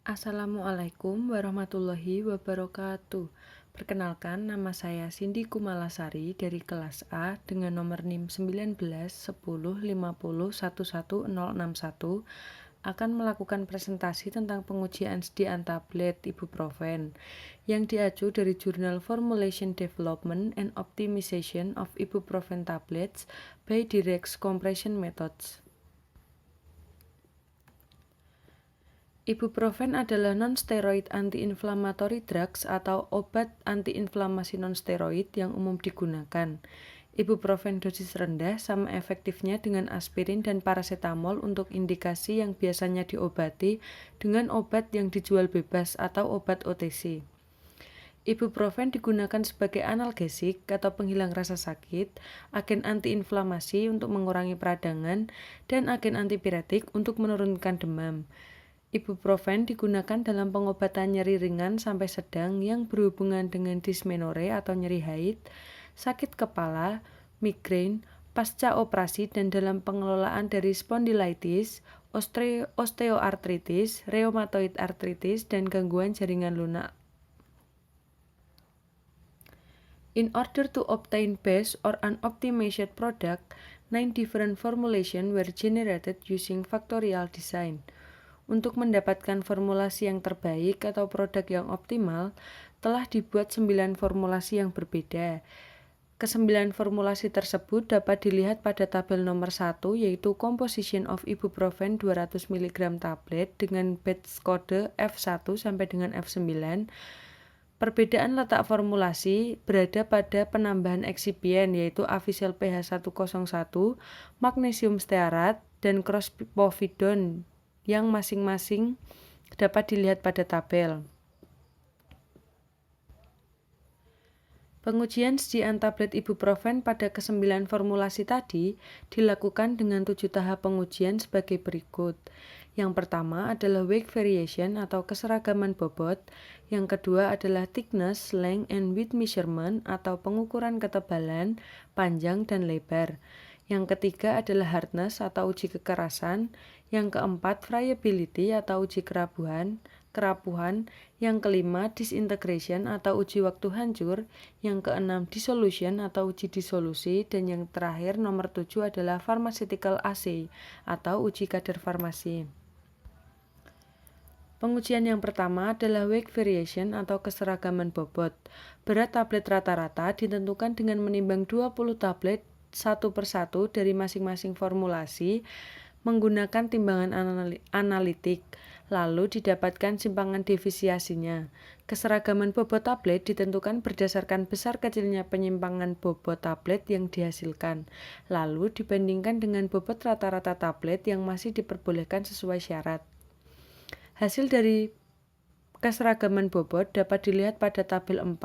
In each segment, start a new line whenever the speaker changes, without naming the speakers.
Assalamualaikum warahmatullahi wabarakatuh. Perkenalkan, nama saya Cindy Kumalasari dari kelas A dengan nomor NIM 19 10 50 11 1061 akan melakukan presentasi tentang pengujian sediaan tablet ibuprofen yang diacu dari jurnal Formulation Development and Optimization of Ibuprofen Tablets by Direct Compression Methods. Ibuprofen adalah non-steroid anti-inflammatory drugs atau obat antiinflamasi non-steroid yang umum digunakan. Ibuprofen dosis rendah sama efektifnya dengan aspirin dan paracetamol untuk indikasi yang biasanya diobati dengan obat yang dijual bebas atau obat OTC. Ibuprofen digunakan sebagai analgesik atau penghilang rasa sakit, agen antiinflamasi untuk mengurangi peradangan, dan agen antipiretik untuk menurunkan demam. Ibuprofen digunakan dalam pengobatan nyeri ringan sampai sedang yang berhubungan dengan dismenore atau nyeri haid, sakit kepala, migrain, pasca operasi dan dalam pengelolaan dari spondylitis, osteoartritis, rheumatoid arthritis, dan gangguan jaringan lunak. In order to obtain best or an optimized product, 9 different formulations were generated using factorial design. Untuk mendapatkan formulasi yang terbaik atau produk yang optimal, telah dibuat 9 formulasi yang berbeda. Ke-9 formulasi tersebut dapat dilihat pada tabel nomor 1, yaitu Composition of Ibuprofen 200 mg tablet dengan batch kode F1 sampai dengan F9. Perbedaan letak formulasi berada pada penambahan eksipien, yaitu Avisel pH 101, magnesium stearat, dan crosspovidone yang masing-masing dapat dilihat pada tabel. Pengujian sediaan tablet ibuprofen pada ke-9 formulasi tadi dilakukan dengan 7 tahap pengujian sebagai berikut. Yang pertama adalah weight variation atau keseragaman bobot. Yang kedua adalah thickness, length, and width measurement atau pengukuran ketebalan, panjang, dan lebar. Yang ketiga adalah hardness atau uji kekerasan. Yang keempat, friability atau uji kerapuhan. Yang kelima, disintegration atau uji waktu hancur. Yang keenam, dissolution atau uji disolusi. Dan yang terakhir, nomor 7 adalah pharmaceutical assay atau uji kadar farmasi. Pengujian yang pertama adalah weight variation atau keseragaman bobot. Berat tablet rata-rata ditentukan dengan menimbang 20 tablet satu persatu dari masing-masing formulasi menggunakan timbangan analitik, lalu didapatkan simpangan defisiasinya. Keseragaman bobot tablet ditentukan berdasarkan besar kecilnya penyimpangan bobot tablet yang dihasilkan, lalu dibandingkan dengan bobot rata-rata tablet yang masih diperbolehkan sesuai syarat. Hasil dari keseragaman bobot dapat dilihat pada tabel 4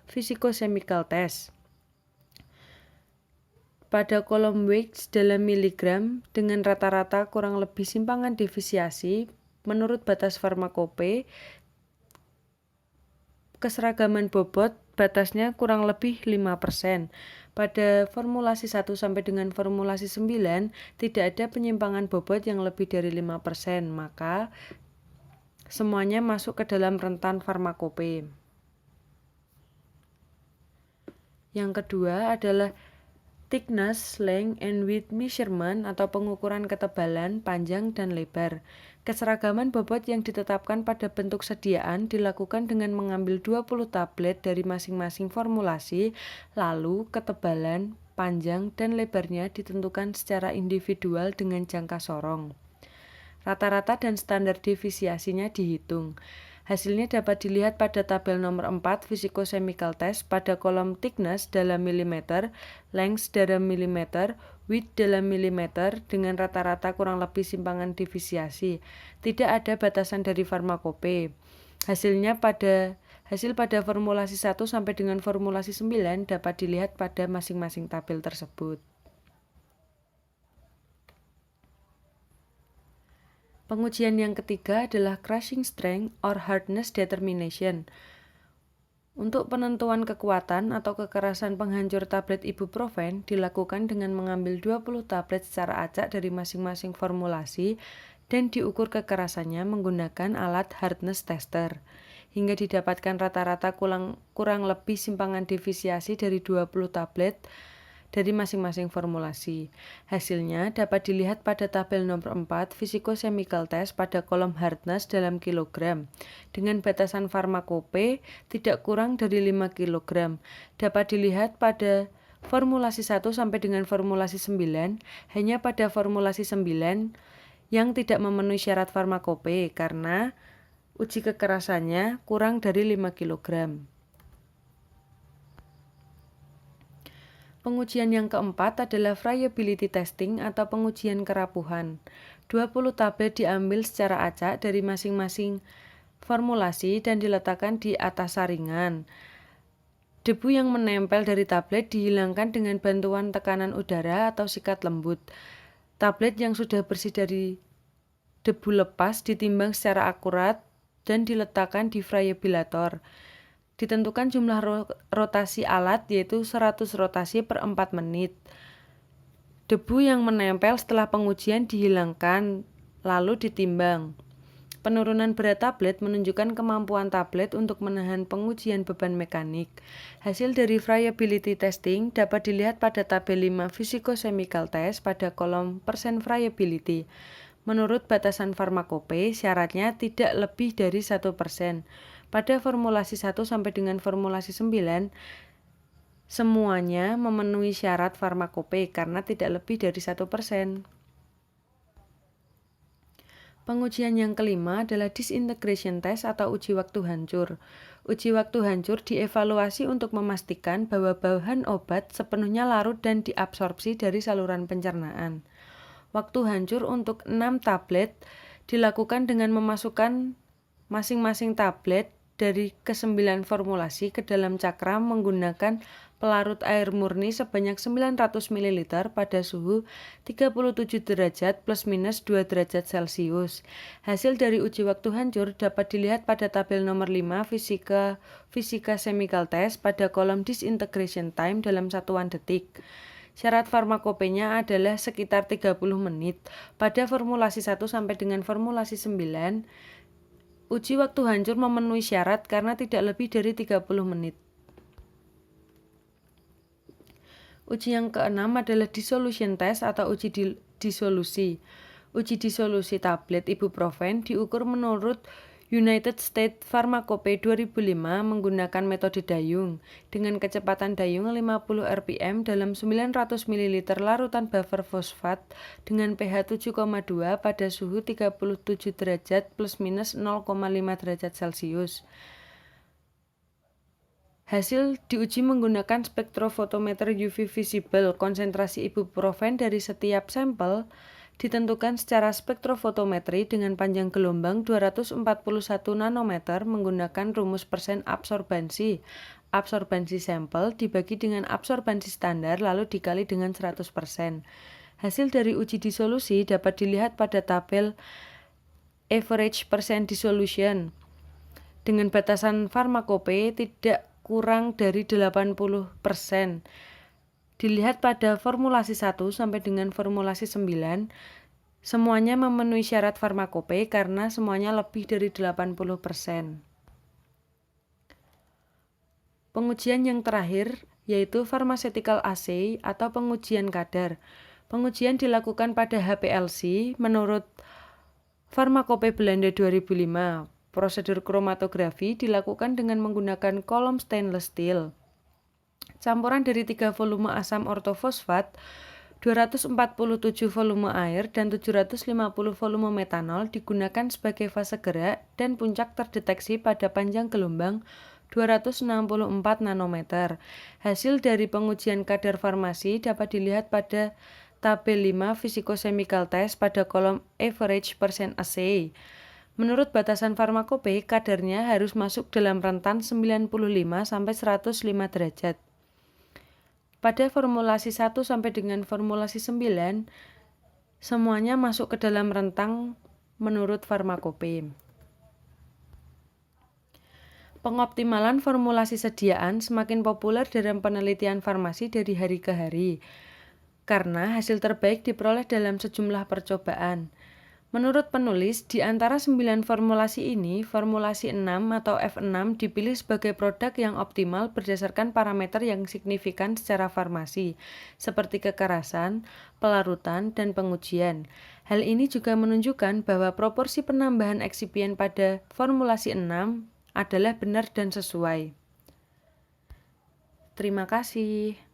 physicochemical test. Pada kolom weights dalam miligram dengan rata-rata kurang lebih simpangan defisiasi menurut batas farmakope, keseragaman bobot batasnya kurang lebih 5%. Pada formulasi 1 sampai dengan formulasi 9 tidak ada penyimpangan bobot yang lebih dari 5%, maka semuanya masuk ke dalam rentan farmakope. Yang kedua adalah thickness, length, and width measurement atau pengukuran ketebalan, panjang, dan lebar. Keseragaman bobot yang ditetapkan pada bentuk sediaan dilakukan dengan mengambil 20 tablet dari masing-masing formulasi, lalu ketebalan, panjang, dan lebarnya ditentukan secara individual dengan jangka sorong. Rata-rata dan standar defisiasinya dihitung. Hasilnya dapat dilihat pada tabel nomor 4 physicochemical test pada kolom thickness dalam milimeter, length dalam milimeter, width dalam milimeter dengan rata-rata kurang lebih simpangan defisiasi. Tidak ada batasan dari farmakope. Hasil pada formulasi 1 sampai dengan formulasi 9 dapat dilihat pada masing-masing tabel tersebut. Pengujian yang ketiga adalah crushing strength or hardness determination. Untuk penentuan kekuatan atau kekerasan penghancur tablet ibuprofen dilakukan dengan mengambil 20 tablet secara acak dari masing-masing formulasi dan diukur kekerasannya menggunakan alat hardness tester, hingga didapatkan rata-rata kurang lebih simpangan defisiasi dari 20 tablet dari masing-masing formulasi. Hasilnya dapat dilihat pada tabel nomor 4 physicochemical test pada kolom hardness dalam kilogram, dengan batasan farmakope tidak kurang dari 5 kg. Dapat dilihat pada formulasi 1 sampai dengan formulasi 9, hanya pada formulasi 9 yang tidak memenuhi syarat farmakope karena uji kekerasannya kurang dari 5 kg. Pengujian yang keempat adalah friability testing atau pengujian kerapuhan. 20 tablet diambil secara acak dari masing-masing formulasi dan diletakkan di atas saringan. Debu yang menempel dari tablet dihilangkan dengan bantuan tekanan udara atau sikat lembut. Tablet yang sudah bersih dari debu lepas ditimbang secara akurat dan diletakkan di friabilator. Ditentukan jumlah rotasi alat yaitu 100 rotasi per 4 menit. Debu yang menempel setelah pengujian dihilangkan lalu ditimbang. Penurunan berat tablet menunjukkan kemampuan tablet untuk menahan pengujian beban mekanik. Hasil dari friability testing dapat dilihat pada tabel 5 physicochemical test pada kolom persen friability. Menurut batasan farmakope, syaratnya tidak lebih dari 1%. Pada formulasi 1 sampai dengan formulasi 9, semuanya memenuhi syarat farmakope karena tidak lebih dari 1%. Pengujian yang kelima adalah disintegration test atau uji waktu hancur. Uji waktu hancur dievaluasi untuk memastikan bahwa bahan obat sepenuhnya larut dan diabsorpsi dari saluran pencernaan. Waktu hancur untuk 6 tablet dilakukan dengan memasukkan masing-masing tablet dari ke-9 formulasi ke dalam cakram menggunakan pelarut air murni sebanyak 900 ml pada suhu 37 derajat plus minus 2 derajat Celcius. Hasil dari uji waktu hancur dapat dilihat pada tabel nomor 5 fisika chemical test pada kolom disintegration time dalam satuan detik. Syarat farmakopenya adalah sekitar 30 menit. Pada formulasi 1 sampai dengan formulasi 9, uji waktu hancur memenuhi syarat karena tidak lebih dari 30 menit. Uji yang keenam adalah dissolution test atau uji disolusi. Uji disolusi tablet ibuprofen diukur menurut United States Pharmacope 2005 menggunakan metode Dayung dengan kecepatan Dayung 50 rpm dalam 900 ml larutan buffer fosfat dengan pH 7,2 pada suhu 37 derajat plus minus 0,5 derajat Celcius. Hasil diuji menggunakan spektrofotometer UV visible. Konsentrasi ibuprofen dari setiap sampel ditentukan secara spektrofotometri dengan panjang gelombang 241 nanometer menggunakan rumus persen absorbansi. Absorbansi sampel dibagi dengan absorbansi standar lalu dikali dengan 100%. Hasil dari uji disolusi dapat dilihat pada tabel average percent dissolution. Dengan batasan farmakope tidak kurang dari 80%. Dilihat pada formulasi 1 sampai dengan formulasi 9, semuanya memenuhi syarat farmakope karena semuanya lebih dari 80%. Pengujian yang terakhir yaitu pharmaceutical assay atau pengujian kadar. Pengujian dilakukan pada HPLC menurut Pharmacope Belanda 2005. Prosedur kromatografi dilakukan dengan menggunakan kolom stainless steel. Campuran dari 3 volume asam ortofosfat, 247 volume air, dan 750 volume metanol digunakan sebagai fase gerak dan puncak terdeteksi pada panjang gelombang 264 nanometer. Hasil dari pengujian kadar farmasi dapat dilihat pada tabel 5 physicochemical test pada kolom average percent assay. Menurut batasan farmakope, kadarnya harus masuk dalam rentan 95 sampai 105 derajat. Pada formulasi 1 sampai dengan formulasi 9, semuanya masuk ke dalam rentang menurut farmakope. Pengoptimalan formulasi sediaan semakin populer dalam penelitian farmasi dari hari ke hari, karena hasil terbaik diperoleh dalam sejumlah percobaan. Menurut penulis, di antara 9 formulasi ini, formulasi 6 atau F6 dipilih sebagai produk yang optimal berdasarkan parameter yang signifikan secara farmasi, seperti kekerasan, pelarutan, dan pengujian. Hal ini juga menunjukkan bahwa proporsi penambahan eksipien pada formulasi 6 adalah benar dan sesuai. Terima kasih.